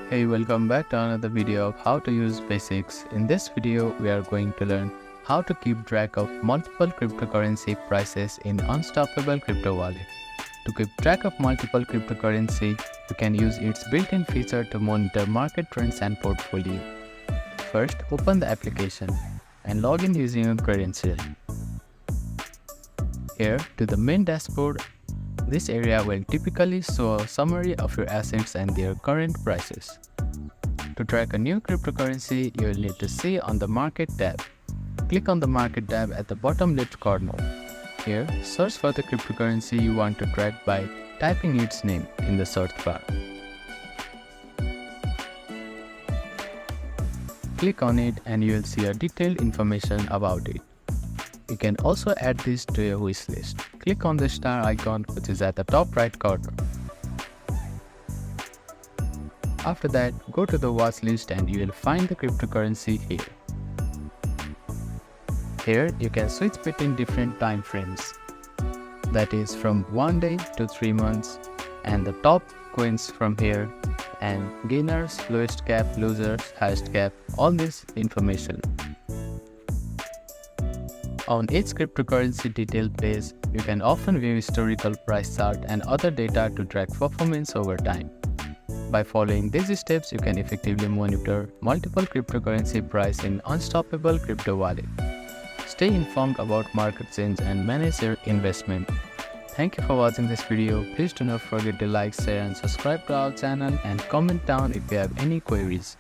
Hey, welcome back to another video of how to use basics. In this video, we are going to learn how to keep track of multiple cryptocurrency prices in Unstoppable Crypto Wallet. To keep track of multiple cryptocurrency, you can use its built-in feature to monitor market trends and portfolio. First, open the application and log in using your credential. Here, to the main dashboard, this area will typically show a summary of your assets and their current prices. To track a new cryptocurrency, you will need to see on the Market tab. Click on the Market tab at the bottom left corner. Here, search for the cryptocurrency you want to track by typing its name in the search bar. Click on it and you will see a detailed information about it. You can also add this to your wish list. Click on the star icon which is at the top right corner. After that, go to the watch list and you will find the cryptocurrency here. Here you can switch between different time frames. That is from 1 day to 3 months, and the top coins from here, and gainers, lowest cap, losers, highest cap, all this information. On each cryptocurrency detail page, you can often view historical price chart and other data to track performance over time. By following these steps, you can effectively monitor multiple cryptocurrency price in Unstoppable Crypto Wallet. Stay informed about market change and manage your investment. Thank you for watching this video. Please do not forget to like, share and subscribe to our channel and comment down if you have any queries.